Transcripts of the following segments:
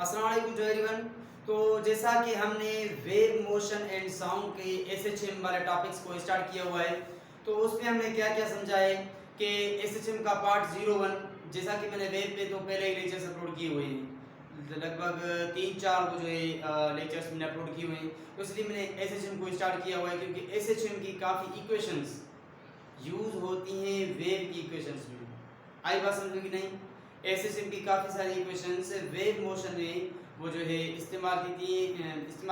अस्सलाम वालेकुम to everyone. तो जैसा कि हमने वेव मोशन एंड साउंड के एसएचएम वाले टॉपिक्स को स्टार्ट किया हुआ है, तो उसमें हमने क्या क्या समझा है कि एसएचएम का पार्ट 01, जैसा कि मैंने वेब पे तो पहले ही लेक्चर्स अपलोड किए हुए हैं, लगभग 3-4 वो जो है लेक्चर्स मैंने अपलोड किए हुए हैं। तो इसलिए मैंने एसएचएम को स्टार्ट किया हुआ है क्योंकि एसएचएम की काफ़ी इक्वेशंस यूज़ होती हैं वेव की इक्वेशंस में। आई बात समझ में कि नहीं? एसएचएम की काफ़ी सारी इक्वेशंस वेव मोशन में वो जो है इस्तेमाल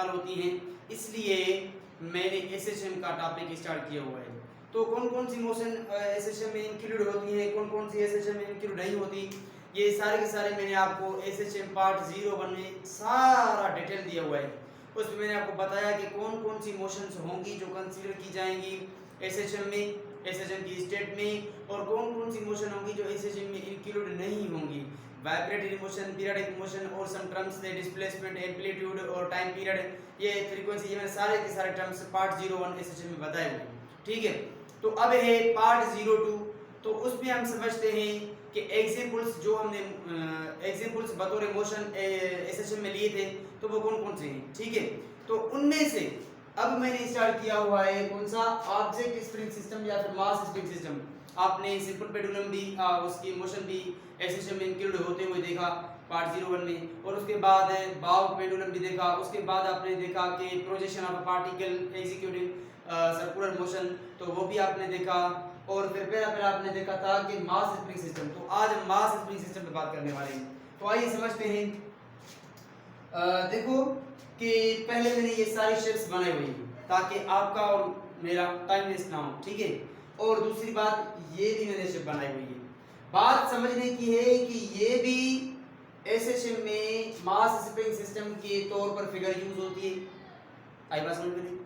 होती हैं, इसलिए मैंने एसएचएम का टॉपिक स्टार्ट किया हुआ है। तो कौन कौन सी मोशन एसएचएम में इंक्लूड होती हैं, कौन कौन सी एसएचएम में इंक्लूड नहीं होती, ये सारे के सारे मैंने आपको एसएचएम पार्ट 01 में सारा डिटेल दिया हुआ है। उसमें मैंने आपको बताया कि कौन कौन सी मोशंस होंगी जो कंसीडर की जाएंगी एसएचएम में, एसएचएम की स्टेट में, और कौन कौन सी मोशन होंगी जो एसएचएम में इंक्लूड नहीं होंगी। वाइब्रेटरी मोशन, पीरियडिक मोशन और सम टर्म्स थे डिस्प्लेसमेंट, एम्पलीट्यूड और टाइम पीरियड, ये फ्रीक्वेंसी, ये मैंने सारे के सारे टर्म्स पार्ट 01 एसएचएम में बताए हुए। ठीक है, तो अब है पार्ट 02। तो उसमें हम समझते हैं कि एग्जांपल्स जो हमने एग्जांपल्स बतौर मोशन एसएचएम में लिए थे तो वो कौन कौन से हैं। ठीक है, तो उनमें से अब मैंने स्टार्ट किया हुआ है कौन सा, ऑब्जेक्ट स्प्रिंग सिस्टम या फिर मास स्प्रिंग सिस्टम। आपने सिंपल पेंडुलम भी उसकी मोशन भी एसएचएम में इंक्लूड होते हुए देखा पार्ट 01 में, और उसके बाद बाव पेंडुलम भी देखा। उसके बाद आपने देखा कि projection of particle executing circular motion, तो वो भी आपने देखा। और फिर पहला आपने देखा था कि मास स्प्रिंग सिस्टम। तो आज हम मास स्प्रिंग सिस्टम पे बात करने वाले हैं। तो आइए समझते हैं। देखो कि पहले मैंने ये सारी शेप्स बनाई हुई हैं ताकि आपका और मेरा टाइम वेस्ट ना हो। ठीक है, और दूसरी बात ये भी मैंने शेप बनाई हुई है। बात समझने की है कि ये भी एसएचएम में मास स्प्रिंग सिस्टम के तौर पर फिगर यूज होती है। आई बात समझ में नहीं?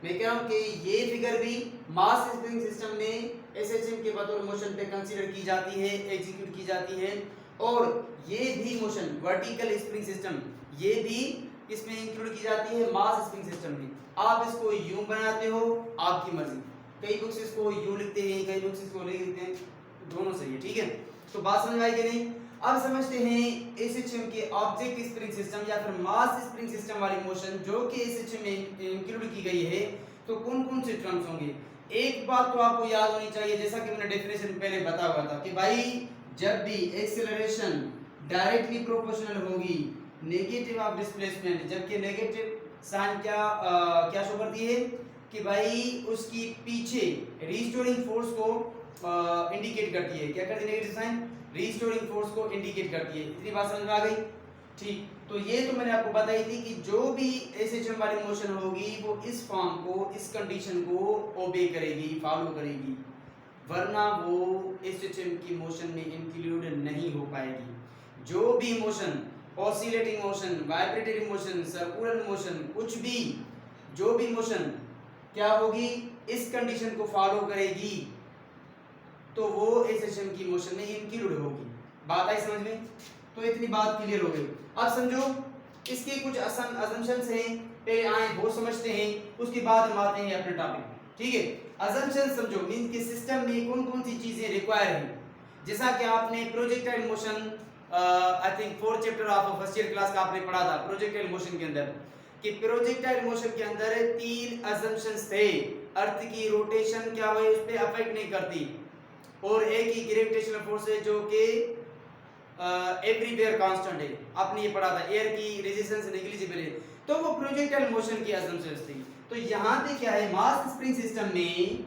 मैं कह रहा हूं कि ये फिगर भी मास स्प्रिंग सिस्टम में एसएचएम के बतौर मोशन पे कंसीडर की जाती है, एग्जीक्यूट की जाती है। और ये भी मोशन वर्टिकल स्प्रिंग सिस्टम, ये भी इसमें इंक्लूड की जाती है मास स्प्रिंग सिस्टम में। आप इसको यूं बनाते हो, आपकी मर्जी। कई बुक्स इसको यूं लिखते हैं, कई बुक्स इसको नहीं लिखते हैं, दोनों सही है। ठीक है, तो बात समझ आई कि नहीं? अब समझते हैं एसएचएम के ऑब्जेक्ट स्प्रिंग सिस्टम या फिर मास स्प्रिंग सिस्टम वाली मोशन जो कि एसएचएम में इंक्लूड की गई है, तो कौन कौन से टर्म्स होंगे। एक बात तो आपको याद होनी चाहिए, जैसा कि मैंने डेफिनेशन पहले बताया हुआ था कि भाई जब भी एक्सेलरेशन डायरेक्टली प्रोपोर्शनल होगी नेगेटिव ऑफ डिस्प्लेसमेंट, जबकि नेगेटिव साइन क्या शो करती है कि भाई उसकी पीछे रिस्टोरिंग फोर्स को इंडिकेट करती है। क्या करती है नेगेटिव साइन? रिस्टोरिंग फोर्स को इंडिकेट करती है। इतनी बात समझ में आ गई? ठीक, तो ये तो मैंने आपको बताई थी कि जो भी एसएचएम वाली मोशन होगी वो इस फॉर्म को, इस कंडीशन को ओबे करेगी, फॉलो करेगी, वरना वो एसएचएम की मोशन में इंक्लूड नहीं हो पाएगी। जो भी motion, oscillating motion, vibratory motion, circular motion, कुछ भी, जो भी मोशन क्या होगी, इस कंडीशन को फॉलो करेगी, तो वो एसएचएम की मोशन में इंक्लूड होगी। बात आई समझ में? तो इतनी बात क्लियर हो गई। अब समझो इसके कुछ असम्पशंस हैं, पहले आए वो समझते हैं, उसके बाद हम आते हैं अपने टॉपिक में। ठीक है, असम्पशंस समझो, मींस के सिस्टम में कौन कौन सी चीजें रिक्वायर हैं। जैसा कि आपने projectile motion, I think 4th chapter of first year class का आपने पढ़ा था प्रोजेक्टाइल मोशन के अंदर, कि प्रोजेक्टाइल मोशन के अंदर 3 असम्पशंस थे। अर्थ की रोटेशन क्या हुई, उस पर अफेक्ट नहीं करती, और एक ही ग्रेविटेशनल फोर्स है जो कि एवरीवेयर कांस्टेंट है। आपने ये पढ़ा था, एयर की रेजिस्टेंस नेग्लिजिबल है, तो वो प्रोजेक्टाइल मोशन की असम्पशंस थी। तो यहाँ पे क्या है, मास स्प्रिंग सिस्टम में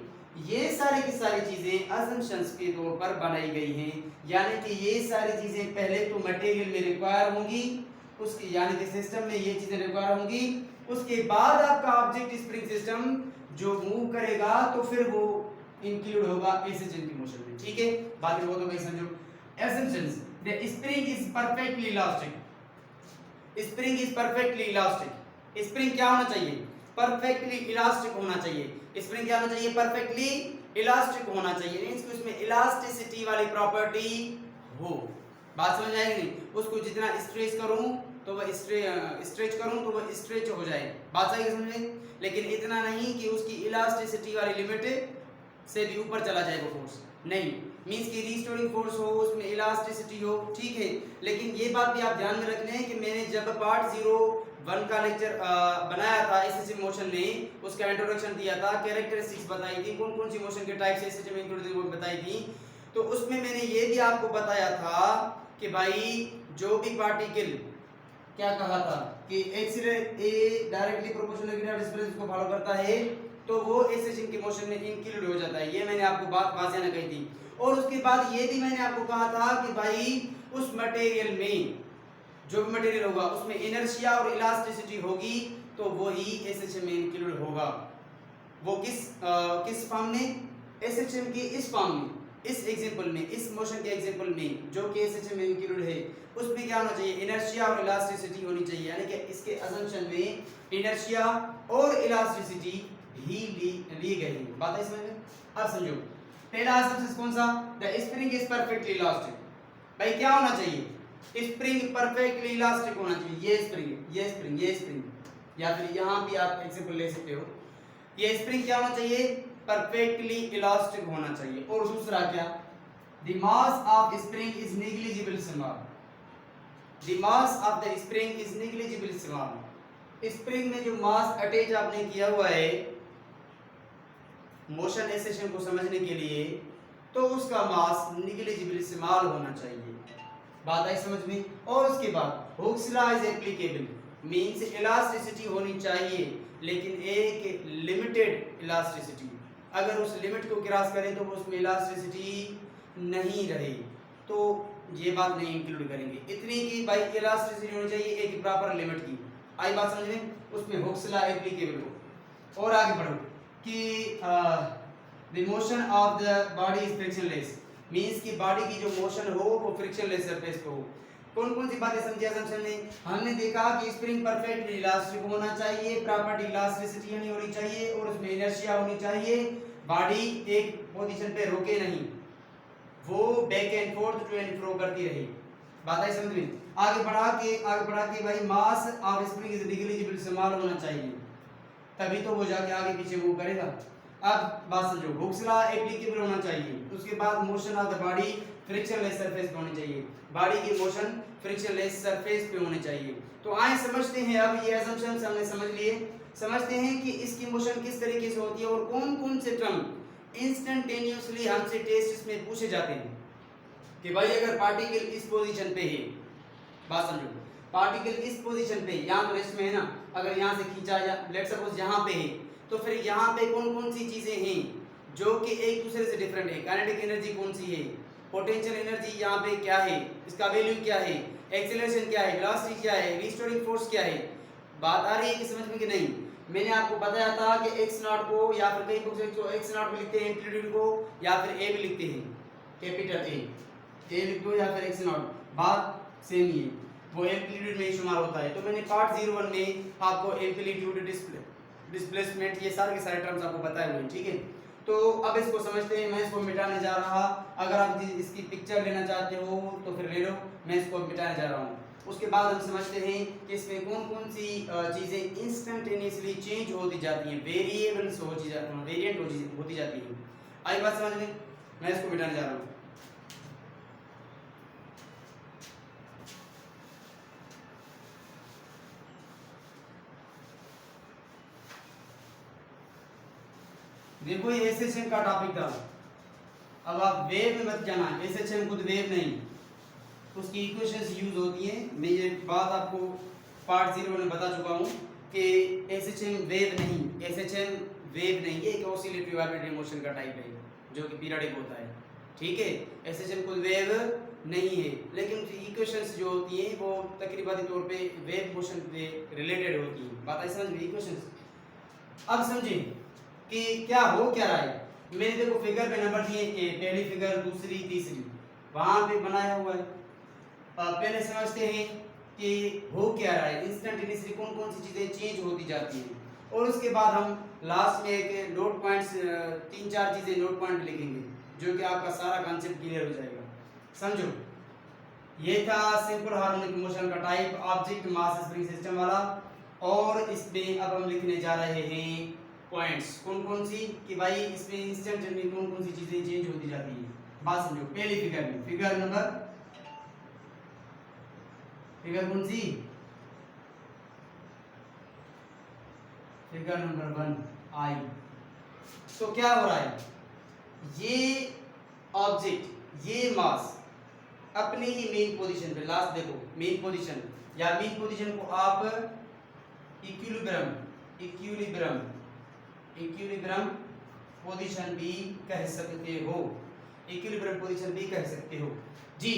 ये सारी की सारी चीजें असम्पशंस के तौर पर बनाई गई हैं, यानी कि ये सारी चीजें पहले तो मटेरियल में रिक्वायर होंगी, उसकी यानी कि सिस्टम में ये चीजें रिक्वायर होंगी, उसके बाद आपका ऑब्जेक्ट स्प्रिंग सिस्टम जो मूव करेगा तो फिर वो इंक्लूड होगा एसएचएम की मोशन में। ठीक है, बाकी वो तो भाई समझो। assumptions, the spring is perfectly elastic, spring is perfectly elastic, spring क्या होना चाहिए, perfectly elastic होना चाहिए। spring क्या होना चाहिए, perfectly elastic होना चाहिए, मींस कि उसमें इलास्टिसिटी वाली प्रॉपर्टी हो। बात समझ आएगी नहीं? उसको जितना स्ट्रेच करूं तो वह स्ट्रेच करूं तो वह स्ट्रेच हो जाए। बात आएगी समझ में? लेकिन इतना नहीं कि उसकी इलास्टिसिटी वाली लिमिट से भी ऊपर चला जाए वो फोर्स, नहीं, मींस की रिस्टोरिंग फोर्स हो, उसमें इलास्टिसिटी हो, ठीक है। लेकिन ये बात भी आप ध्यान में रखना है कि मैंने जब पार्ट 01 का लेक्चर बनाया था एसएचएम मोशन में, उसका इंट्रोडक्शन दिया था, कैरेक्टरिस्टिक्स बताई थी, कौन कौन सी मोशन के टाइप्स एसएचएम इंक्लूड बताई थी, तो उसमें मैंने ये भी आपको बताया था कि भाई जो भी पार्टिकल क्या कहा था कि एक्सीलरेट ए डायरेक्टली प्रोपोर्शनल ग्रेविटी डिस्प्लेसमेंट को फॉलो करता है तो वो एसएचएम के मोशन में इंक्लूड हो जाता है। ये मैंने आपको बात वाज़ेह न कही थी। और उसके बाद ये भी मैंने आपको कहा था कि भाई उस मटेरियल में जो भी मटेरियल होगा उसमें इनर्शिया और इलास्टिसिटी होगी तो वही एसएचएम में इंक्लूड होगा। वो किस फॉर्म में? एसएचएम के इस फॉर्म में, इस एग्जांपल में, इस मोशन के एग्जांपल में जो कि एसएचएम में इंक्लूड है, उसमें क्या होना चाहिए? इनर्शिया और इलास्टिसिटी होनी चाहिए। यानी कि इसके असम्पशन में इनर्शिया और इलास्टिसिटी ही ली गई। बात है समझ में? अब समझो, पहला असम्पशन कौन सा? The spring is perfectly elastic. भाई क्या होना चाहिए? स्प्रिंग परफेक्टली इलास्टिक होना चाहिए। ये स्प्रिंग, ये स्प्रिंग, ये स्प्रिंग, या फिर यहाँ भी आप एग्जांपल ले सकते हो। ये स्प्रिंग क्या होना चाहिए? परफेक्टली इलास्टिक होना चाहिए। और दूसरा क्या? The mass of spring is negligible small. The mass of the spring is negligible small. Spring में जो मास अटैच आपने किया हुआ है मोशन एसएचएम को समझने के लिए, तो उसका मास नेग्लिजिबल स्मॉल होना चाहिए। बात आई समझ में? और उसके बाद Hooke's law is applicable, means elasticity होनी चाहिए लेकिन एक लिमिटेड इलास्टिसिटी। अगर उस लिमिट को क्रॉस करें तो उसमें इलास्टिसिटी नहीं रहे तो ये बात नहीं इंक्लूड करेंगे। इतनी की भाई इलास्टिसिटी होनी चाहिए एक प्रॉपर लिमिट की। आई बात समझ में? उसमें हुक्स लॉ एप्लीकेबल हो। और आगे बढ़ो कि the motion of the body is frictionless, means की बॉडी की जो मोशन हो वो फ्रिक्शनलेस सरफेस पे हो। कौन कौन सी बातें समझी असम्पशन में? हमने देखा कि स्प्रिंग परफेक्ट इलास्टिक होना चाहिए, प्रॉपर इलास्टिसिटी नहीं होनी चाहिए और उसमें इनर्शिया होनी चाहिए, बॉडी एक पोजीशन पे रुके नहीं, वो back and forth to and fro करती रही। बात आई समझ में? आगे बढ़ा के भाई mass of spring is negligible small होना चाहिए, तभी तो वो जाके आगे पीछे मूव करेगा। अब बात समझो, हुक्स लॉ एप्लीकेबल होना चाहिए। उसके बाद motion of the body frictionless surface पे होनी चाहिए, बॉडी की मोशन फ्रिक्शनलेस सरफेस पे होनी चाहिए। तो आए समझते हैं, अब ये असम्पशंस हमने समझ लिए, समझते हैं कि इसकी मोशन किस तरीके से होती है और कौन कौन से टर्म इंस्टेंटेनियसली हमसे टेस्ट में पूछे जाते हैं कि भाई अगर पार्टिकल इस पोजीशन पे है, बात समझो, पार्टिकल इस पोजीशन पे यहाँ तो रेस्ट में है ना, अगर यहाँ से खींचा या लेट्स सपोज यहाँ पे है तो फिर यहाँ पे कौन कौन सी चीजें हैं जो कि एक दूसरे से डिफरेंट है? काइनेटिक एनर्जी कौन सी है, पोटेंशियल एनर्जी यहाँ पे क्या है, इसका वैल्यू क्या है, एक्सीलरेशन क्या है, वेलोसिटी क्या है, रिस्टोरिंग फोर्स क्या है। बात आ रही है कि समझ में कि नहीं? मैंने आपको बताया था कि x नॉट को या फिर कई बुक्स को x नॉट भी लिखते हैं एम्पलीट्यूड को, या फिर a भी लिखते हैं, कैपिटल a लिख दो या फिर x नॉट, बात सेम ही है, वो एम्पलीट्यूड में ही शुमार होता है। तो मैंने पार्ट 01 में आपको एम्पलीट्यूड, डिस्प्लेसमेंट, ये सारे के सारे टर्म्स आपको बताए हुए हैं, ठीक है। तो अब इसको समझते हैं, मैं इसको मिटाने जा रहा, अगर आप इसकी पिक्चर लेना चाहते हो तो फिर ले लो, मैं इसको मिटाने जा रहा हूँ। उसके बाद हम समझते हैं कि इसमें कौन कौन सी चीज़ें इंस्टेंटेनियसली चेंज होती जाती हैं, वेरिएबल्स वेरिएंट होती जाती हैं। आई बात समझ में? मैं इसको मिटाने जा रहा हूँ। देखो ये एसएचएम का टॉपिक था, अब आप वेव में मत जाना, एसएचएम खुद वेव नहीं, उसकी इक्वेशंस यूज होती हैं। मैं ये बात आपको पार्ट 0 में बता चुका हूँ कि एसएचएम वेव नहीं, एसएचएम वेव नहीं, ये एक ऑसिलेटरी वाइब्रेटरी मोशन का टाइप है जो कि पीरियडिक होता है, ठीक है। एसएचएम खुद वेव नहीं है, लेकिन उसकी इक्वेशंस जो होती हैं वो तकरीबन तौर पे वेव मोशन पे रिलेटेड होती हैं। बात है समझ में? इक्वेशंस अब समझिए कि क्या हो क्या रहा है। मैंने देखो फिगर पे नंबर दिए, पहली फिगर, दूसरी, तीसरी, वहां पे बनाया हुआ है। पहले समझते हैं कि हो क्या रहा है, इंस्टेंटेनियसली कौन कौन सी चीजें चेंज होती जाती हैं, और उसके बाद हम लास्ट में एक नोट पॉइंट्स 3-4 चीजें नोट पॉइंट लिखेंगे जो कि आपका सारा कॉन्सेप्ट क्लियर हो जाएगा। समझो, ये था सिंपल हार्मोनिक मोशन का type, object mass spring system वाला, और इसमें अब हम लिखने जा रहे हैं पॉइंट्स, कौन कौन सी, कि भाई इसमें इंस्टेंटेनियसली कौन कौन सी चीजें चेंज होती जाती हैं। बात समझो, पहली फिगर में, फिगर कौन सी, फिगर नंबर 1 आई। तो क्या हो रहा है, ये ऑब्जेक्ट, ये मास अपने ही मेन पोजीशन पे, लास्ट देखो मेन पोजीशन, या मेन पोजीशन को आप इक्विलिब्रियम पोजीशन भी कह सकते हो, इक्विलिब्रियम पोजीशन भी कह सकते हो जी।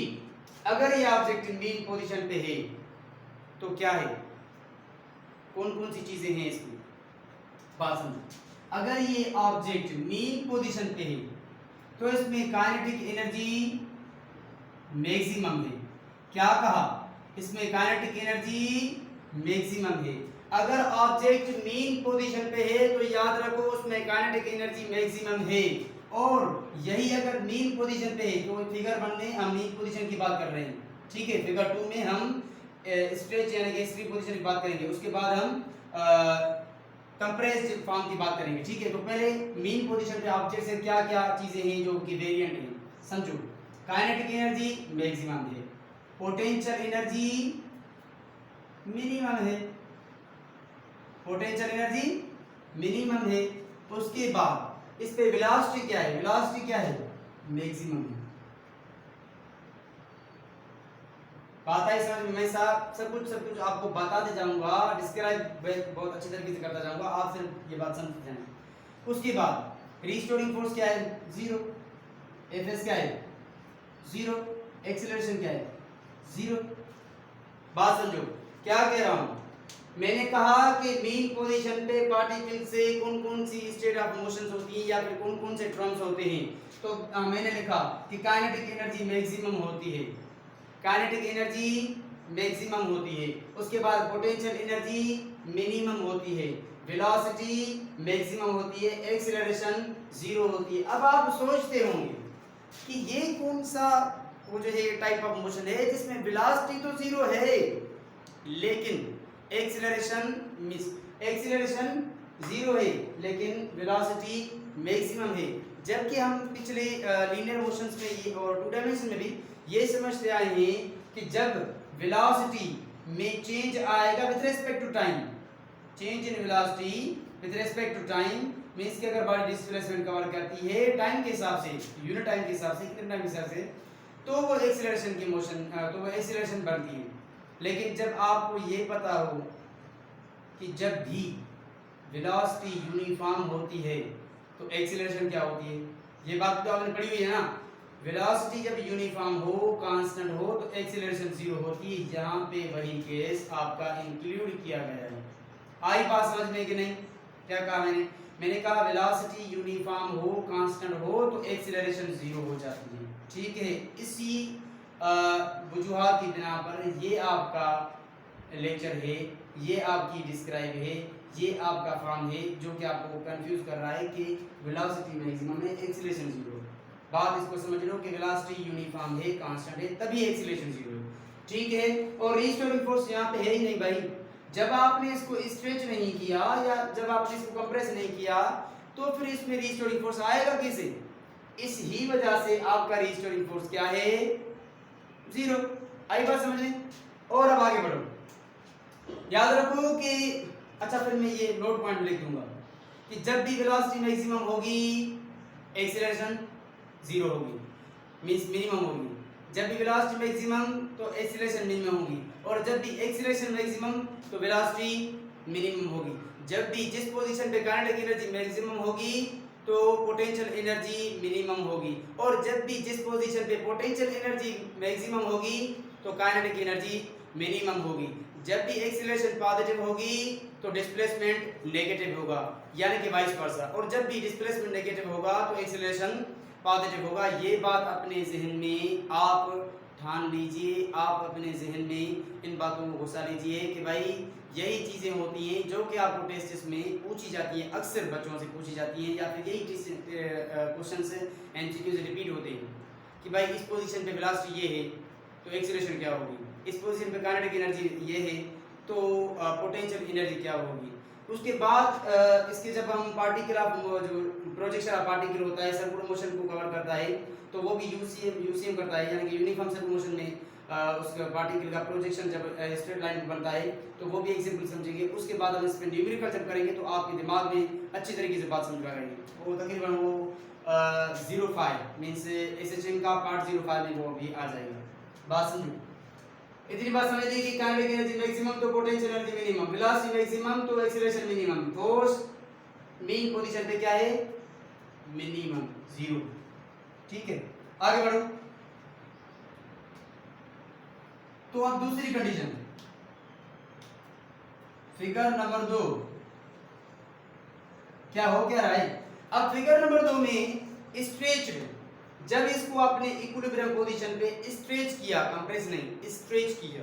अगर ये ऑब्जेक्ट मेन पोजीशन पे है तो क्या है, कौन कौन सी चीजें हैं इसमें, बात समझो। अगर ये ऑब्जेक्ट मेन पोजीशन पे है तो इसमें काइनेटिक एनर्जी मैक्सिमम है। क्या कहा, इसमें काइनेटिक एनर्जी मैक्सिमम है। अगर ऑब्जेक्ट मेन पोजीशन पे है तो याद रखो उसमें काइनेटिक एनर्जी मैक्सिमम है। और यही अगर मेन पोजीशन पे है, तो फिगर 1 में हम मेन पोजीशन की बात कर रहे हैं, ठीक है। फिगर 2 में हम स्ट्रेच यानी कि स्ट्री पोजीशन की बात करेंगे, उसके बाद हम कंप्रेस्ड फॉर्म की बात करेंगे, ठीक है। तो पहले मेन पोजीशन पे ऑब्जेक्ट से क्या क्या चीजें हैं जो कि वेरिएंट हैं, समझो। काइनेटिक एनर्जी मैक्सिमम है, पोटेंशियल एनर्जी मिनिमम है, पोटेंशियल एनर्जी मिनिमम है। उसके बाद इस पे वेलोसिटी क्या है, वेलोसिटी क्या है, मैक्सिमम है। बात है समझ में, मैं सब कुछ आपको बताते जाऊंगा, डिस्क्राइब बहुत अच्छी तरीके से करता जाऊंगा, आप सिर्फ ये बात समझ जाएं। उसके बाद रिस्टोरिंग फोर्स क्या है, 0, एफएस क्या है 0, एक्सीलरेशन क्या है 0। बात समझो क्या कह रहा हूं, मैंने कहा कि मेन पोजीशन पे पार्टिकल से कौन कौन सी स्टेट ऑफ मोशंस होती हैं या फिर कौन कौन से टर्म्स होते हैं। तो मैंने लिखा कि काइनेटिक एनर्जी मैक्सिमम होती है, काइनेटिक एनर्जी मैक्सिमम होती है। उसके बाद पोटेंशियल एनर्जी मिनिमम होती है, वेलोसिटी मैक्सिमम होती है, एक्सीलरेशन 0 होती है। अब आप सोचते होंगे कि ये कौन सा वो जो है टाइप ऑफ मोशन है जिसमें वेलोसिटी तो 0 है लेकिन एक्सीलरेशन 0 है लेकिन वेलोसिटी मैक्सिमम है। जबकि हम पिछले लीनियर मोशंस में ये और 2 डायमेंशन में भी ये समझते आए हैं कि जब वेलोसिटी में चेंज आएगा with respect to time, change in velocity with respect to time means कि अगर बॉडी डिस्प्लेसमेंट कवर करती है टाइम के हिसाब से, यूनिट टाइम के हिसाब से, कितने टाइम के हिसाब से, तो वो एक्सीलरेशन की मोशन तो वो एक्सीलरेशन बनती है। लेकिन जब आपको ये पता हो कि जब भी वेलोसिटी यूनिफॉर्म होती है तो एक्सीलरेशन क्या होती है, ये बात तो आपने पढ़ी हुई है ना। वेलोसिटी जब यूनिफॉर्म हो, कांस्टेंट हो तो एक्सीलरेशन 0 होती है। यहाँ पे वही केस आपका इंक्लूड किया गया है। आई बात समझ में कि नहीं, क्या कहा मैंने कहा वेलोसिटी यूनिफॉर्म हो, कांस्टेंट हो तो एक्सीलरेशन 0 हो जाती है, ठीक है। इसी वजूहात की बिना पर ये आपका लेक्चर है, ये आपकी डिस्क्राइब है, ये आपका फॉर्म है जो कि आपको कंफ्यूज कर रहा है कि वेलोसिटी मैक्सिमम है, एक्सीलरेशन 0। बात इसको समझ लो कि वेलोसिटी यूनिफॉर्म है, कांस्टेंट है, तभी एक्सीलरेशन 0 है, ठीक है। और रिस्टोरिंग फोर्स यहाँ पे है ही नहीं भाई। जब आपने इसको स्ट्रेच नहीं किया या जब आपने इसको कंप्रेस नहीं किया तो फिर इसमें रिस्टोरिंग फोर्स आएगा कैसे। इस ही वजह से आपका रिस्टोरिंग फोर्स क्या है 0। आई बात समझ। और अब आगे बढ़ो, याद रखो कि अच्छा फिर मैं ये नोट पॉइंट लिख दूंगा कि जब भी वेलोसिटी मैक्सिमम होगी एक्सीलरेशन 0 होगी, मींस मिनिमम होगी। जब भी वेलोसिटी मैक्सिमम तो एक्सीलरेशन मिनिमम होगी, और जब भी एक्सीलरेशन मैक्सिमम तो वेलोसिटी मिनिमम होगी। जब भी जिस पोजीशन पे काइनेटिक एनर्जी मैक्सिमम होगी तो पोटेंशियल एनर्जी मिनिमम होगी, और जब भी जिस पोजीशन पे पोटेंशियल एनर्जी मैक्सिमम होगी तो काइनेटिक एनर्जी मिनिमम होगी। जब भी एक्सीलरेशन पॉजिटिव होगी तो डिस्प्लेसमेंट नेगेटिव होगा, यानी कि वाइस वर्सा, और जब भी डिस्प्लेसमेंट नेगेटिव होगा तो एक्सीलरेशन पॉजिटिव होगा। ये बात अपने जहन में आप ठान लीजिए, आप अपने जहन में इन बातों को घुसा लीजिए कि भाई यही चीज़ें होती हैं जो कि आपको टेस्ट में पूछी जाती हैं, अक्सर बच्चों से पूछी जाती हैं, या फिर यही क्वेश्चंस एमसीक्यू से रिपीट होते हैं कि भाई इस पोजीशन पे वेलोसिटी ये है तो एक्सीलरेशन क्या होगी, इस पोजीशन पे काइनेटिक एनर्जी ये है तो पोटेंशियल एनर्जी क्या होगी। उसके बाद इसके जब हम पार्टिकल ऑफ जो प्रोजेक्शन ऑफ पार्टिकल होता है सर्कुलर मोशन को कवर करता है, तो वो भी यूसीएम करता है, यानी कि यूनिफॉर्म सर्कुलर मोशन में उसका पार्टिकल का प्रोजेक्शन जब स्ट्रेट लाइन बनता है, तो वो भी एग्जांपल समझेंगे। उसके बाद हम इस पे न्यूमेरिकल जब करेंगे तो आपके दिमाग में अच्छी तरीके से बात समझ में आएगी। वो तकरीबन वो 05 मींस एसएचएम का पार्ट 05 में वो भी आ जाएगा। बात समझो, इतनी बात समझ ली कि काइनेटिक एनर्जी मैक्सिमम तो potential energy minimum, velocity maximum तो acceleration minimum, force mean position पे क्या है, मिनिमम 0। ठीक है, आगे बढ़ो। तो अब दूसरी कंडीशन, फिगर नंबर 2 क्या हो क्या रहा है। अब फिगर नंबर 2 में स्ट्रेच, जब इसको आपने इक्विलिब्रियम पोजीशन पे स्ट्रेच किया, कंप्रेस नहीं स्ट्रेच किया,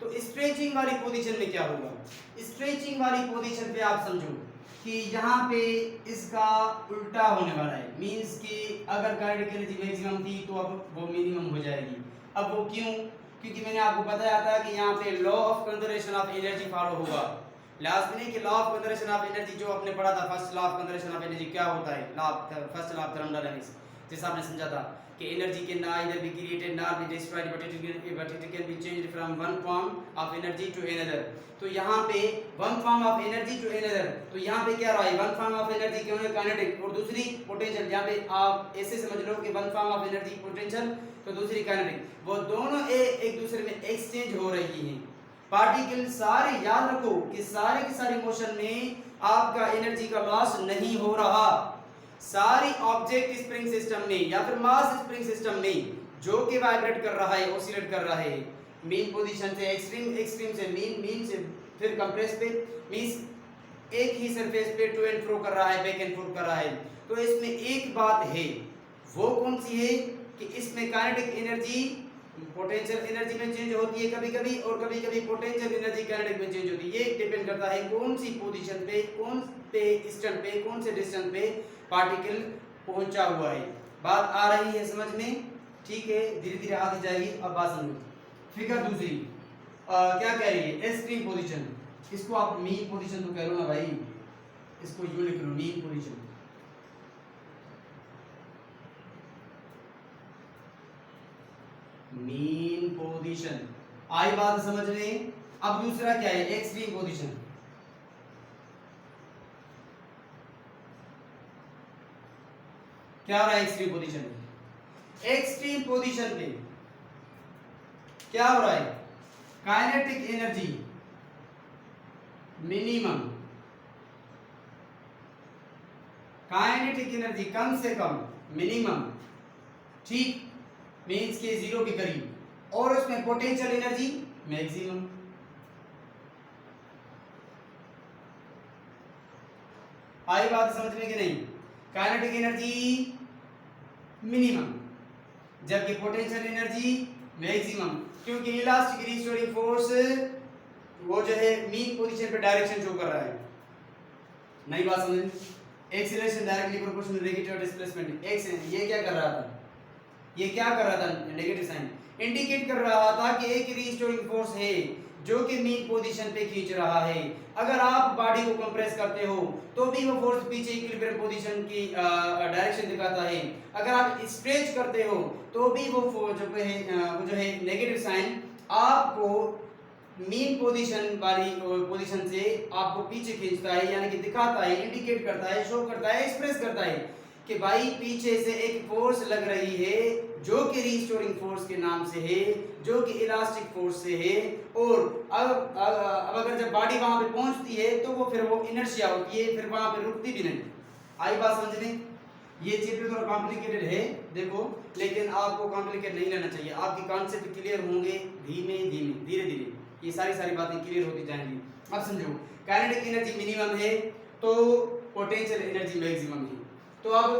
तो स्ट्रेचिंग वाली पोजीशन में क्या होगा। स्ट्रेचिंग वाली पोजीशन पे आप समझो कि यहाँ पे इसका उल्टा होने वाला है, मींस कि अगर काइनेटिक एनर्जी मैक्सिमम थी तो अब वो मिनिमम हो जाएगी। अब वो क्यों, क्योंकि मैंने आपको बताया था कि यहाँ पे law of conservation of energy follow होगा। लास्ट में कि law of conservation of energy जो आपने पढ़ा था, first law of conservation of energy क्या होता है, फर्स्ट लॉ ऑफ थर्मोडायनामिक्स, जैसा आपने समझा था कि energy can neither be created nor be destroyed but it can be changed from one form of energy to another। तो यहाँ पे one form of energy to another, तो यहाँ पे क्या रहा है, वन फॉर्म ऑफ एनर्जी क्यों है काइनेटिक और दूसरी पोटेंशियल। यहाँ पे आप ऐसे समझ लो कि one form of energy potential तो दूसरी काइनेटिक, वो दोनों एक दूसरे में एक्सचेंज हो रही हैं। पार्टिकल सारे याद रखो कि सारे की सारी मोशन में आपका एनर्जी का लॉस नहीं हो रहा। सारी ऑब्जेक्ट स्प्रिंग सिस्टम में या फिर मास स्प्रिंग सिस्टम में जो कि वाइब्रेट कर रहा है, ऑसिलेट कर रहा है, मीन पोजीशन से एक्सट्रीम, एक्सट्रीम से मीन, मीन से फिर कंप्रेस पे, मींस एक ही सरफेस पे टू एंड फ्रो कर रहा है, बैक एंड फोर्थ कर रहा है। तो इसमें एक बात है, वो कौन सी है कि इसमें काइनेटिक एनर्जी पोटेंशियल एनर्जी में चेंज होती है कभी कभी, और कभी कभी पोटेंशियल एनर्जी काइनेटिक में चेंज होती है। ये डिपेंड करता है कौन सी पोजीशन पे, कौन पे डिस्टेंस पे, कौन से डिस्टेंस पे पार्टिकल पहुंचा हुआ है। बात आ रही है समझ में, ठीक है, धीरे धीरे आती जाएगी। अब बात समझो, फिगर दूसरी क्या कह रही है, एक्सट्रीम पोजीशन, इसको आप मीन पोजीशन तो कह लो ना भाई, इसको यूं लिख लो मीन पोजीशन। मीन पोजीशन आई बात समझ में। अब दूसरा क्या है, एक्सट्रीम पोजीशन। क्या हो रहा है एक्सट्रीम पोजीशन में, एक्सट्रीम पोजीशन पे क्या हो रहा है, kinetic energy minimum, kinetic energy कम से कम, मिनिमम, ठीक, मींस के 0 के करीब, और उसमें पोटेंशियल एनर्जी मैक्सिमम। आई बात समझ में कि नहीं, काइनेटिक एनर्जी मिनिमम जबकि पोटेंशियल एनर्जी मैक्सिमम, क्योंकि इलास्टिक रिस्टोरिंग फोर्स वो जो है मीन पोजीशन पे डायरेक्शन शो कर रहा है। नई बात समझ, acceleration directly proportional negative displacement x, ये क्या कर रहा था, ये क्या कर रहा था, नेगेटिव साइन इंडिकेट कर रहा था कि एक रिस्टोरिंग फोर्स है जो कि मीन पोजीशन पे खींच रहा है। अगर आप बॉडी को कंप्रेस करते हो तो भी वो फोर्स पीछे इक्विलिब्रियम पोजीशन की डायरेक्शन दिखाता है। अगर आप स्ट्रेच करते हो तो भी वो जो है नेगेटिव साइन आपको मीन पोजीशन वाली पोजीशन से आपको पीछे खींचता है, यानी कि दिखाता है, इंडिकेट करता है, शो करता है, एक्सप्रेस करता है कि भाई पीछे से एक फोर्स लग रही है जो कि रिस्टोरिंग फोर्स के नाम से है, जो कि इलास्टिक फोर्स से है। और अब अगर जब बॉडी वहां पे पहुंचती है तो वो फिर वो इनर्शिया होती है, फिर वहां पे रुकती भी नहीं। आई बात समझ में, ये चीज थोड़ा कॉम्प्लिकेटेड है देखो, लेकिन आपको कॉम्प्लिकेट नहीं लेना चाहिए, आपके कॉन्सेप्ट क्लियर होंगे धीमे धीमे, धीरे धीरे ये सारी बातें क्लियर होती जाएंगी। अब समझो, काइनेटिक एनर्जी मिनिमम है तो पोटेंशियल एनर्जी मैक्सिमम है। तो अब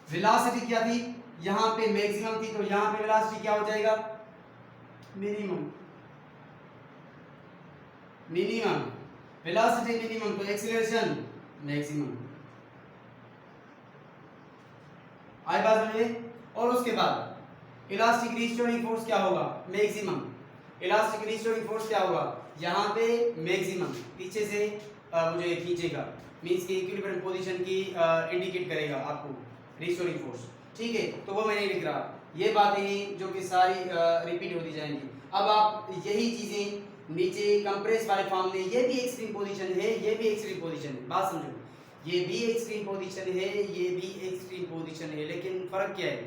वेलोसिटी क्या थी, यहाँ पे मैक्सिमम थी, तो यहाँ पे वेलोसिटी क्या हो जाएगा, मिनिमम, मिनिमम वेलोसिटी मिनिमम, तो एक्सीलरेशन मैक्सिमम। आई बात समझे। और उसके बाद इलास्टिक रिस्टोरिंग फोर्स क्या होगा, मैक्सिमम। इलास्टिक रिस्टोरिंग फोर्स क्या होगा, यहाँ पे मैक्सिमम, पीछे से वो जो है खींचेगा, मींस कि इक्विलिब्रियम पोजीशन की इंडिकेट करेगा आपको रिस्टोरिंग फोर्स, ठीक है। तो वो मैं नहीं लिख रहा, ये बातें हैं जो कि सारी रिपीट होती जाएंगी। अब आप यही चीजें नीचे कंप्रेस वाले फॉर्म में, ये भी एक्सट्रीम पोजीशन है, ये भी एक्सट्रीम पोजीशन है, बात समझो, ये भी एक्सट्रीम पोजीशन है, ये भी एक्सट्रीम पोजीशन है, लेकिन फर्क क्या है?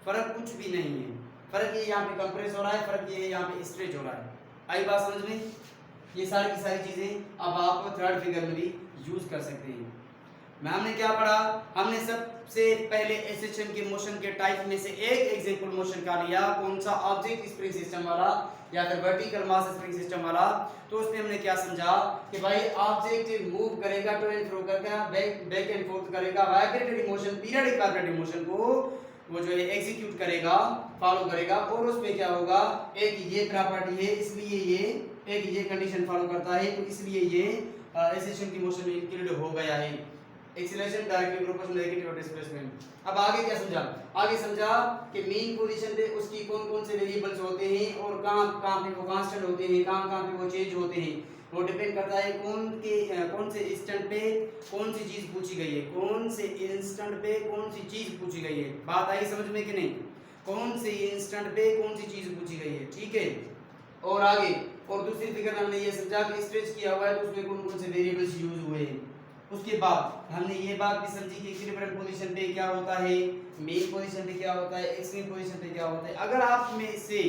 फर्क कुछ भी नहीं है, फर्क ये यहाँ पे कंप्रेस हो रहा है, फर्क ये है यहाँ पे स्ट्रेच हो रहा है। आई बात समझ में? ये सारी की सारी चीजें अब आप थर्ड फिगर में भी यूज कर सकते हैं। मैम ने क्या पढ़ा? हमने सबसे पहले एसएचएम के मोशन के टाइप में से एक एग्जांपल मोशन का लिया, कौन सा? ऑब्जेक्ट स्प्रिंग सिस्टम वाला या फिर वर्टिकल मास स्प्रिंग सिस्टम वाला। तो उसमें हमने क्या समझा कि भाई ऑब्जेक्ट मूव करेगा टू एंड फ्रो करके, बैक एंड फोर्थ करेगा, vibratory motion, periodic vibratory motion को वो जो है एग्जीक्यूट करेगा, फॉलो करेगा, और उसमें क्या होगा, एक ये प्रॉपर्टी है, इसलिए ये एक ये कंडीशन फॉलो करता है, तो इसलिए ये एसएचएम की मोशन में इंक्लूड हो गया है। Acceleration directly proportional negative displacement. अब आगे क्या समझा? आगे समझा कि मीन पोजीशन पे उसकी कौन कौन से वेरिएबल्स होते हैं और कहां कहां पे वो कांस्टेंट होते हैं, कहां कहां पे वो चेंज होते हैं। वो डिपेंड करता है कौन से इंस्टेंट पे कौन सी चीज पूछी गई है, कौन से इंस्टेंट पे कौन सी चीज पूछी गई है। बात आई समझ में कि नहीं? कौन से इंस्टेंट पे कौन सी चीज पूछी गई है, ठीक है। और आगे और दूसरी फिगर हमने ये समझा कि स्ट्रेच किया हुआ है तो उसमें कौन कौन से वेरिएबल्स यूज हुए हैं। उसके बाद हमने ये बात भी समझी कि इक्विलिब्रियम पोजीशन पे क्या होता है, मेन पोजीशन पे क्या होता है, एक्सट्रीम पोजीशन पे क्या होता है। अगर आप में से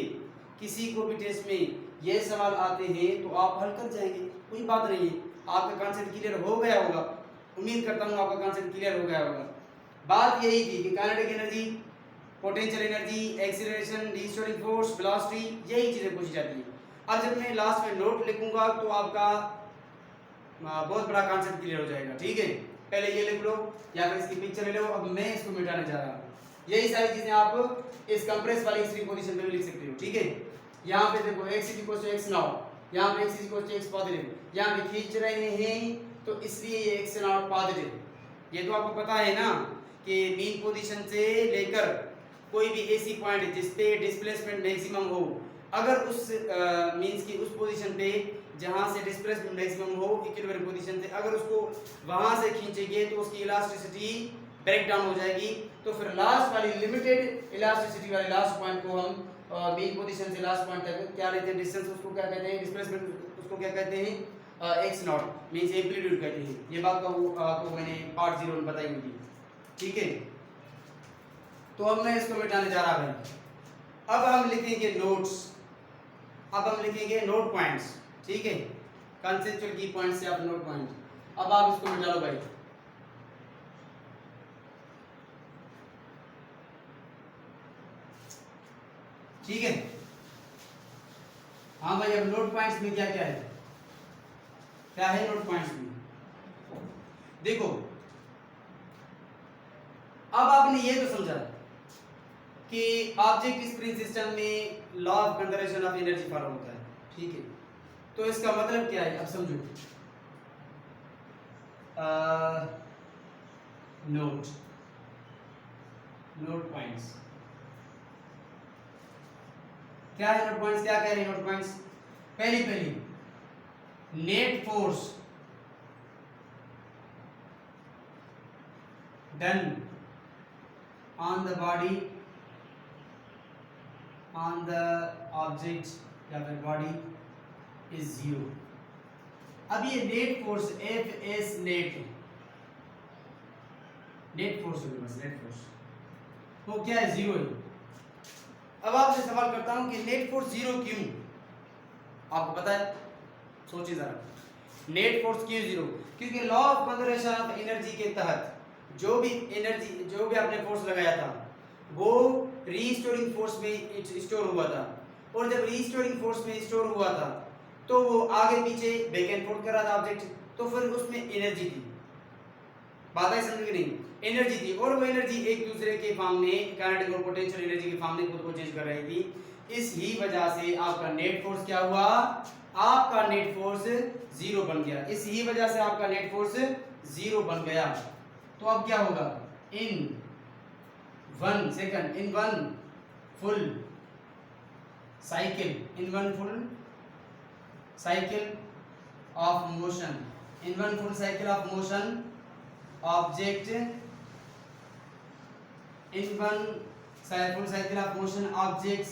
किसी को भी टेस्ट में ये सवाल आते हैं तो आप हल कर जाएंगे, कोई बात नहीं है। आपका कॉन्सेप्ट क्लियर हो गया होगा, उम्मीद करता हूँ आपका कॉन्सेप्ट क्लियर हो गया होगा। बात यही थी कि kinetic energy, potential energy, acceleration, restoring force, velocity, यही चीजें पूछी जाती है। अब जब मैं लास्ट में नोट लिखूंगा तो आपका बहुत बड़ा कॉन्सेप्ट क्लियर हो जाएगा, ठीक है। पहले ये लिख लो या फिर इसकी पिक्चर ले लो। अब मैं इसको मिटाने जा रहा हूँ। यही सारी चीजें आप इस कंप्रेस वाली एक्सट्रीम पोजीशन पे भी लिख सकते हो, ठीक है। यहाँ पे देखो x equal to x naught, यहाँ पे x equal to x positive, यहाँ पे खींच रहे हैं तो इसलिए ये x नॉट पॉजिटिव। ये तो आपको पता है ना कि मीन पोजीशन से लेकर कोई भी ऐसी पॉइंट जिस पे डिस्प्लेसमेंट मैक्सिमम हो, अगर उस मींस की उस पोजीशन पे जहां से डिस्प्लेसमेंट मैक्सिमम हो इक्विलिब्रियम पोजीशन से, अगर उसको वहां से खींचेंगे तो उसकी इलास्टिसिटी ब्रेक डाउन हो जाएगी। तो फिर लास्ट वाली लिमिटेड इलास्टिसिटी वाले लास्ट पॉइंट को हम मेन पोजीशन से लास्ट पॉइंट तक क्या लेते हैं, डिस्टेंस उसको क्या कहते हैं, डिस्प्लेसमेंट उसको क्या कहते हैं, x नॉट मींस एम्पलीट्यूड कहते हैं। ये बात आपको मैंने पार्ट 0 में बताई हुई, ठीक है। तो अब मैं इसको मिटाने जा रहा हूं। अब हम लिखेंगे नोट्स, अब हम लिखेंगे नोट पॉइंट्स, ठीक है। कंसेप्चुअल की पॉइंट से आप नोट पॉइंट, अब आप इसको मिटा लो भाई। ठीक है, हाँ भाई। अब नोट पॉइंट्स में क्या क्या है, क्या है नोट पॉइंट्स में? देखो अब आपने ये तो समझा कि ऑब्जेक्ट स्प्रिंग सिस्टम में law of conservation of energy follow होता है, ठीक है। तो इसका मतलब क्या है, अब समझो। नोट पॉइंट्स क्या है? नोट पॉइंट्स क्या कह रहे हैं? नोट पॉइंट्स पहली net force done on the body, on the object या फिर बॉडी इज 0। अब ये net force F S net force होगी, बस नेट फोर्स वो क्या है, 0 है। अब आपसे सवाल करता हूं कि नेट फोर्स 0 क्यों? आपको पता है? सोचिए जरा, नेट फोर्स क्यों 0? क्योंकि law of conservation of energy के तहत जो भी आपने फोर्स लगाया था वो रीस्टोरिंग फोर्स में स्टोर हुआ था, और जब रीस्टोरिंग फोर्स में स्टोर हुआ था तो वो आगे पीछे बैक एंड फोर्थ कर रहा था ऑब्जेक्ट, तो फिर उसमें एनर्जी थी। बात है समझ में नहीं? एनर्जी थी, और वो एनर्जी एक दूसरे के फॉर्म में काइनेटिक और पोटेंशियल एनर्जी के फॉर्म में खुद को चेंज कर रही थी। इस ही वजह से आपका नेट फोर्स क्या हुआ? आपका नेट फोर्स 0 बन गया। इस ही वजह से आपका नेट फोर्स 0 बन गया। तो अब क्या होगा? इन 1 second, in 1 full cycle, in 1 full cycle of motion, in one full cycle of motion object in one full cycle of motion object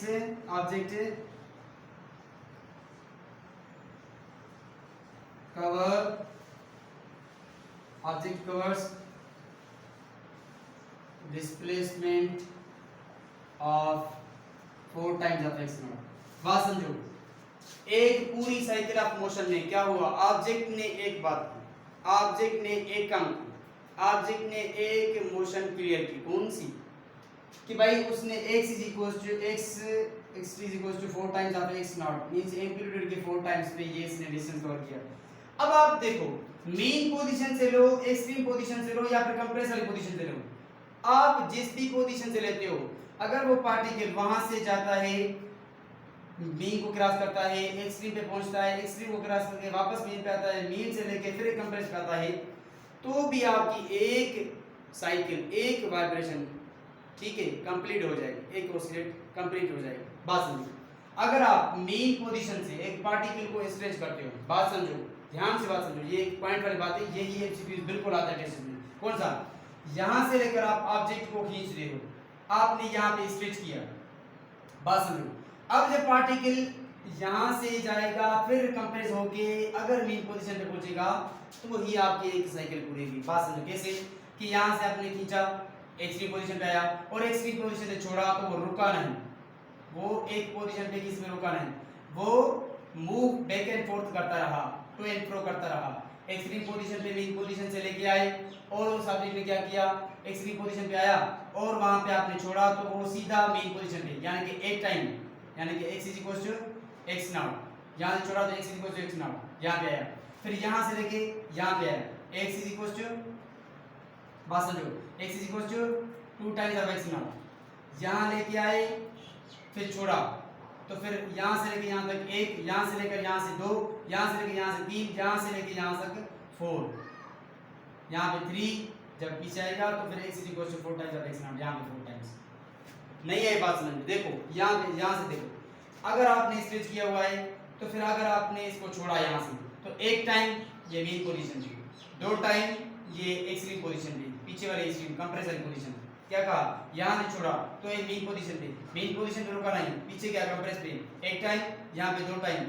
covers displacement of 4 times of x naught। बात समझो, एक पूरी साइकिल ऑफ मोशन में क्या हुआ, object ने एक बात की, ऑब्जेक्ट ने एक काम किया, ऑब्जेक्ट ने एक मोशन क्लियर की, कौन सी, कि भाई उसने x is equals to 4 times of x naught means amplitude के 4 टाइम्स पे ये इसने डिस्टेंस कवर किया। अब आप देखो, मीन पोजीशन से लो, एक्सट्रीम पोजीशन से लो या फिर कंप्रेस वाली पोजीशन से लो, आप जिस भी पोजीशन से लेते हो, अगर वो पार्टिकल वहां से जाता है, मीन को क्रॉस करता है, एक्सट्रीम पे पहुंचता है, एक्सट्रीम को क्रॉस करके वापस मीन पे आता है, मीन से लेके फिर कंप्रेस पे आता है, तो भी आपकी एक साइकिल, एक वाइब्रेशन, ठीक है, कंप्लीट हो जाएगी, एक ऑसिलेट कंप्लीट हो जाएगी। बात समझो, अगर आप मीन पोजीशन से एक पार्टिकल को स्ट्रेच करते हो, बात समझो, ध्यान से बात समझो, ये एक पॉइंट वाली बात है, यही एमसीक्यू बिल्कुल आता है टेस्ट में। कौन सा, यहां से लेकर आप ऑब्जेक्ट को खींच रहे हो, आपने यहां पे स्ट्रेच किया, बात समझो, अब जब पार्टिकल यहां से जाएगा फिर कंप्रेस होके अगर मीन पोजीशन पे पहुंचेगा तो वही आपकी एक साइकिल पूरेगी। बात समझो, कैसे कि यहां से आपने खींचा, एक्सट्रीम पोजीशन पे आया और एक्सट्रीम पोजीशन से छोड़ा तो वो रुका नहीं, वो एक पोजीशन पे किस में रुका नहीं, वो मूव बैक एंड फोर्थ करता रहा, टू एंड फ्रो करता रहा, एक्सट्रीम पोजीशन पे मीन पोजीशन से लेके आए और उस ऑब्जेक्ट ने क्या किया, एक्सट्रीम पोजीशन पे आया और वहां पे आपने छोड़ा तो वो सीधा मीन पोजीशन पे, यानी कि एक टाइम, यानी कि x = x नॉट, यहां से छोड़ा तो x = x नॉट, यहां पे आया, फिर यहां से लेके यहां पे आया, x = बात समझो, x = 2 times of x not, यहां लेके आए फिर छोड़ा तो फिर यहां से लेके यहां तक 1, यहां से लेकर यहां से 2, यहां से लेकर यहां से 3, यहां से लेकर यहां तक 4, यहां पे 3, जब पीछे आएगा तो फिर x = 4 times of x not, यहां पे 4 टाइम्स। नहीं है बात समझ में, देखो यहां से देखो, अगर आपने स्ट्रेच किया हुआ है तो फिर अगर आपने इसको छोड़ा यहां से तो एक टाइम ये मीन पोजीशन थी, 2 टाइम ये एक्सट्रीम पोजीशन थी, पीछे वाले एक्सट्रीम कंप्रेसर पोजीशन, क्या कहा, यहां से छोड़ा तो ये मीन पोजीशन पे, मीन पोजीशन पे रुका नहीं, पीछे क्या कंप्रेस पे, एक टाइम, यहां पे 2 टाइम,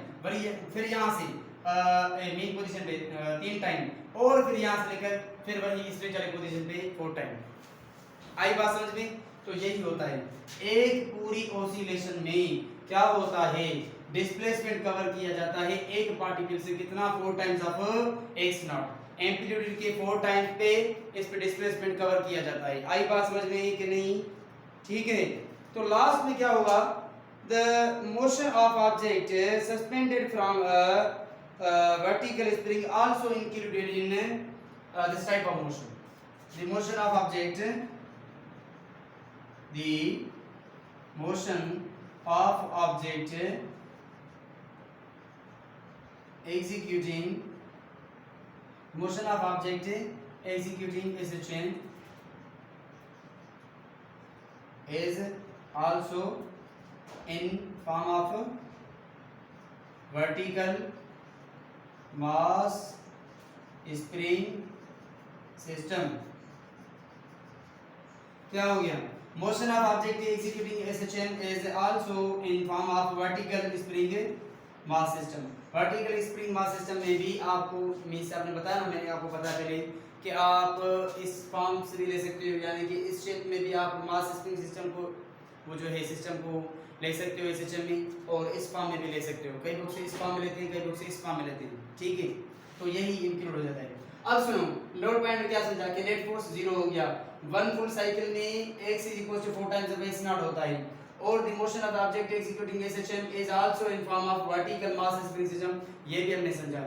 फिर यहां से मीन पोजीशन पे 3 टाइम और फिर यहां से लेकर फिर वही स्ट्रेच वाले पोजीशन पे 4 टाइम। आई बात समझ में? तो यही होता है, एक पूरी ऑसिलेशन में क्या होता है, डिस्प्लेसमेंट कवर किया जाता है एक पार्टिकल से कितना, 4 times of x not, amplitude के 4 टाइम पे इस पे डिस्प्लेसमेंट कवर किया जाता है। आई बात समझ में है कि नहीं? ठीक है, तो लास्ट में क्या होगा, the motion of object suspended from vertical spring also included in this type of motion, the motion of object, the motion of object executing is a chain is also in form of vertical mass spring system। क्या हो गया, motion of object executing as a chain is also in form of vertical spring mass system। vertical spring mass system में भी आपको means आपने बताया ना, मैंने आपको बताया पहले कि आप इस फॉर्म से भी ले सकते हो, यानी कि इस शेप में भी आप मास स्प्रिंग सिस्टम को, वो जो है सिस्टम को ले सकते हो एसएचएम में, और इस फॉर्म में भी ले सकते हो, कई लोग से इस फॉर्म में लेते हैं, कई लोग से इस फॉर्म में लेते हैं, ठीक है, तो यही इंक्लूड हो जाता है। अब सुनो, लोड पॉइंट में क्या समझा कि नेट फोर्स 0 हो गया, वन फुल साइकिल में x = 4 times of x not होता है, और the motion of the object executing SHM is also in form of vertical mass spring system, ये भी हमने समझा।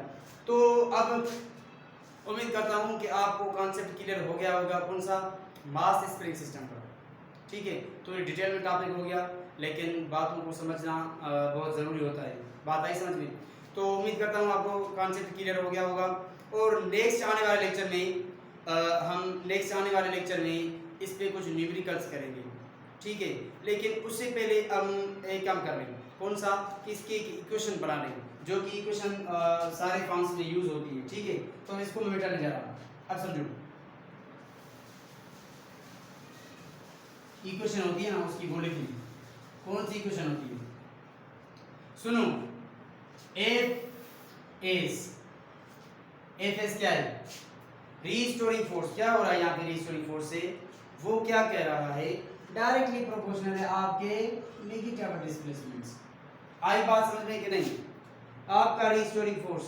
तो अब उम्मीद करता हूं कि आपको कॉन्सेप्ट क्लियर हो गया होगा, कौन सा, मास स्प्रिंग सिस्टम का, ठीक है। तो ये डिटेल में टॉपिक हो गया, लेकिन बातों को समझना बहुत ज़रूरी होता है, बात आई समझ में? तो उम्मीद करता हूँ आपको कॉन्सेप्ट क्लियर हो गया होगा, और नेक्स्ट आने वाले लेक्चर में इस पे कुछ न्यूमेरिकल्स करेंगे, ठीक है। लेकिन उससे पहले हम एक काम कर रहे हैं, कौन सा, इसकी इक्वेशन बना लेंगे, जो कि इक्वेशन सारे फॉर्म्स में यूज होती है, ठीक है। तो इसको मैं मिटाने जा रहा हूँ। अब समझो, इक्वेशन होती है ना, उसकी वो लिख ली। कौन सी इक्वेशन होती है, सुनो, एफ एस क्या है, रीस्टोरिंग फोर्स। क्या हो रहा है यहाँ पे रीस्टोरिंग फोर्स से, वो क्या कह रहा है, डायरेक्टली प्रोपोर्शनल है आपके नेगेटिव डिस्प्लेसमेंट्स। आई बात समझ में कि नहीं, आपका रीस्टोरिंग फोर्स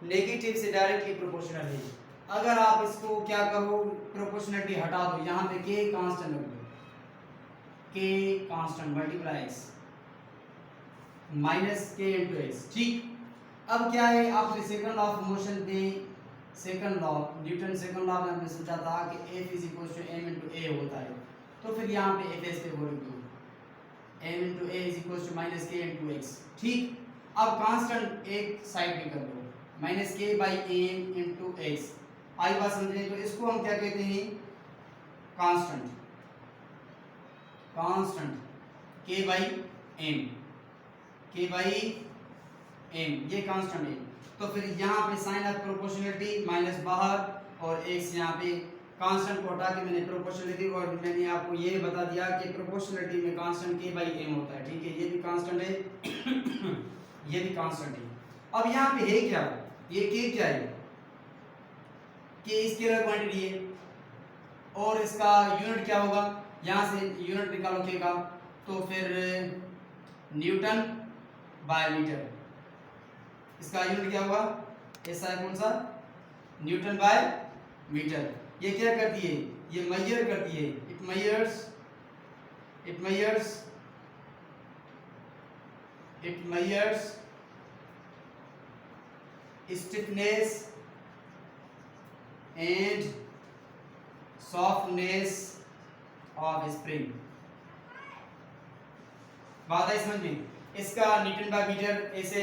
नेगेटिव से डायरेक्टली प्रोपोर्शनल है। अगर आप इसको क्या करो, प्रोपोर्शनलिटी हटा दो, यहाँ पे के कांस्टेंट रख दो, K constant multiply X minus K into X, ठीक। अब क्या है, आपने सेकंड लॉ ऑफ मोशन पे, second law, Newton second law में हमने सोचा था कि F is equal to m into A होता है, तो फिर यहाँ पे एफ एस पे वो लिख दो, m into A is equal to minus K into X, ठीक। अब कांस्टेंट एक साइड पे कर दो, माइनस के बाई एम इंटू एक्स। आई बात समझे, तो इसको हम क्या कहते हैं, कांस्टेंट, कांस्टेंट के बाई एम, के बाई एम, ये कांस्टेंट है। तो फिर यहाँ पे साइन ऑफ प्रोपोर्शनलिटी माइनस बाहर और एक्स यहाँ पे, कांस्टेंट को हटा के मैंने प्रोपोर्शनलिटी, और मैंने आपको ये बता दिया कि प्रोपोर्शनलिटी में कांस्टेंट के बाई एम होता है, ठीक है। ये भी कांस्टेंट है ये भी कांस्टेंट है। अब यहाँ पे है क्या, ये के क्या है, के स्केलर क्वांटिटी है, और इसका यूनिट क्या होगा, यहाँ से यूनिट निकालो के का, तो फिर न्यूटन बाय मीटर, इसका यूनिट क्या होगा, ऐसा है कौन सा, न्यूटन बाय मीटर। ये क्या करती है, ये मेजर करती है, it measures stiffness and softness of spring. बात है समझ में, इसका न्यूटन बाय मीटर ऐसे